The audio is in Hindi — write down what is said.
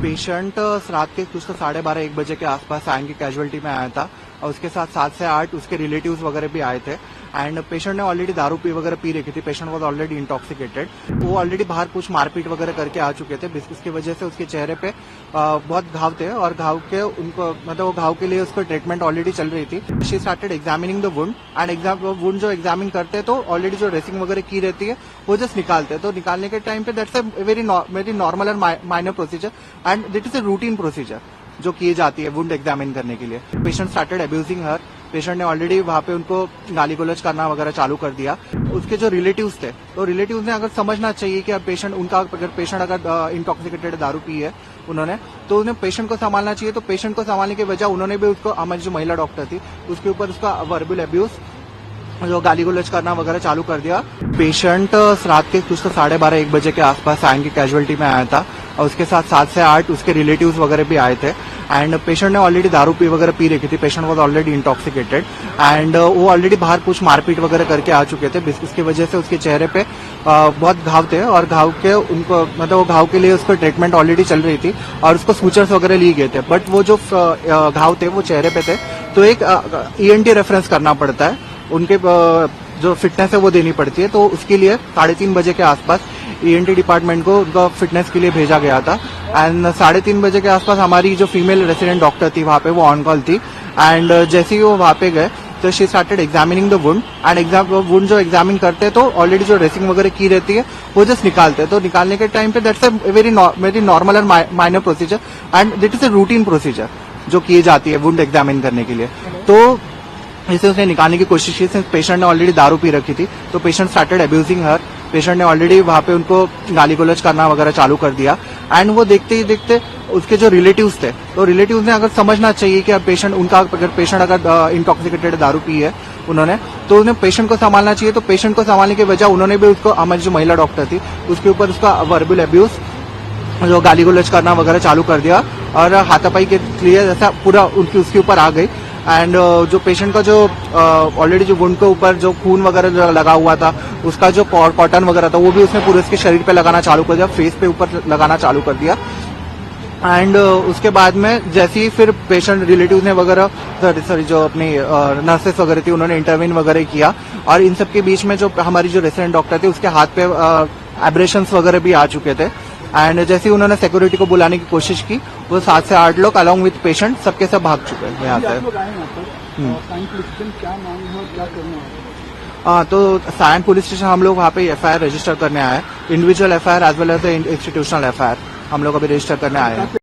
पेशेंट रात के कुछ तो 12:30-1 बजे के आसपास आएंगे कैजुअलिटी में आया था और उसके साथ 7 से 8 उसके रिलेटिव्स वगैरह भी आए थे। एंड पेशेंट ने ऑलरेडी दारू वगैरह पी रखी थी। Patient was already intoxicated. वो ऑलरेडी बाहर कुछ मारपीट वगैरह करके आ चुके थे। इसकी वजह से उसके चेहरे पे बहुत घाव थे और घाव के उनको मतलब वो घाव के लिए उसको ट्रीटमेंट ऑलरेडी चल रही थी। She started examining the wound and wound जो एग्जामिन करते हैं तो ऑलरेडी जो ड्रेसिंग वगैरह की रहती है वो जस्ट निकालते हैं। तो निकालने के टाइम पे that's a very normal and minor procedure and it is a routine procedure जो की जाती है वुंड एग्जामिन करने के लिए। Patient started abusing her. Patient ने ऑलरेडी वहां पे उनको गाली गलौज करना वगैरह चालू कर दिया। उसके जो रिलेटिव्स थे तो रिलेटिव्स ने अगर समझना चाहिए कि अब पेशेंट उनका अगर पेशेंट अगर इंटॉक्सिकेटेड दारू पी है उन्होंने तो उन्हें पेशेंट को संभालना चाहिए। तो पेशेंट को संभालने के वजह उन्होंने भी उसको हमारी जो महिला डॉक्टर थी उसके ऊपर उसका वर्बल अब्यूज जो गाली गलौज करना वगैरह चालू कर दिया। पेशेंट रात के कुछ तो 12:30-1 बजे के आसपास आएंगे कैजुअलिटी में आया था और उसके साथ 7 से 8 उसके रिलेटिव्स वगैरह भी आए थे। एंड पेशेंट ने ऑलरेडी दारू वगैरह पी रखी थी। Patient was already intoxicated and वो ऑलरेडी बाहर कुछ मारपीट वगैरह करके आ चुके थे। इसकी वजह से उसके चेहरे पे बहुत घाव थे और घाव के उनको मतलब वो घाव के लिए उसको ट्रीटमेंट ऑलरेडी चल रही थी और उसको सूचर्स वगैरह लिए गए थे। बट वो जो घाव थे वो चेहरे पे थे तो एक ENT रेफरेंस करना पड़ता है। उनके जो फिटनेस है वो देनी पड़ती है। तो उसके लिए 3:30 बजे के आसपास ENT डिपार्टमेंट को उनका फिटनेस के लिए भेजा गया था। एंड 3:30 बजे के आसपास हमारी जो फीमेल रेसिडेंट डॉक्टर थी वहां पे वो ऑन कॉल थी। एंड जैसे ही वो वहां पे गए तो she started examining the wound and wound जो एग्जामिन करते हैं तो ऑलरेडी जो ड्रेसिंग वगैरह की रहती है वो जस्ट निकालते हैं। तो निकालने के टाइम पे that's a very normal and minor procedure and it is a routine procedure जो की जाती है वुंड एग्जामिन करने के लिए। तो इसे उसने निकालने की कोशिश की। सिंस पेशेंट ने ऑलरेडी दारू पी रखी थी तो patient started abusing her. Patient ने ऑलरेडी वहां पे उनको गाली गलौज करना वगैरह चालू कर दिया। एंड वो देखते ही देखते उसके जो रिलेटिव्स थे तो रिलेटिव्स ने अगर समझना चाहिए कि अब पेशेंट उनका अगर पेशेंट अगर इंटॉक्सिकेटेड दारू पी है उन्होंने तो उन्हें पेशेंट को संभालना चाहिए। तो पेशेंट को संभालने के वजह उन्होंने भी उसको हमारी जो महिला डॉक्टर थी उसके ऊपर उसका वर्बल अब्यूज जो गाली गलौज करना वगैरह चालू कर दिया और हाथापाई के लिए ऐसा पूरा उसके ऊपर आ गई। एंड जो पेशेंट का जो ऑलरेडी जो वुंड के ऊपर जो खून वगैरह लगा हुआ था उसका जो कॉटन वगैरह था वो भी उसने पूरे उसके शरीर पे लगाना चालू कर दिया, फेस पे ऊपर लगाना चालू कर दिया। एंड उसके बाद में जैसे ही फिर पेशेंट रिलेटिव ने वगैरह सॉरी जो अपनी नर्सेस वगैरह थी उन्होंने इंटरवीन वगैरह किया और इन सब के बीच में जो हमारी जो रेसिडेंट डॉक्टर थी उसके हाथ पे एब्रेशंस वगैरह भी आ चुके थे। एंड जैसे ही उन्होंने सिक्योरिटी को बुलाने की कोशिश की वो 7 से 8 लोग अलॉन्ग विद पेशेंट सबके सब भाग चुके हैं यहाँ से। तो सायन पुलिस स्टेशन हम लोग वहाँ पे FIR रजिस्टर करने आए। Individual FIR as well as institutional FIR हम लोग अभी रजिस्टर करने आए हैं।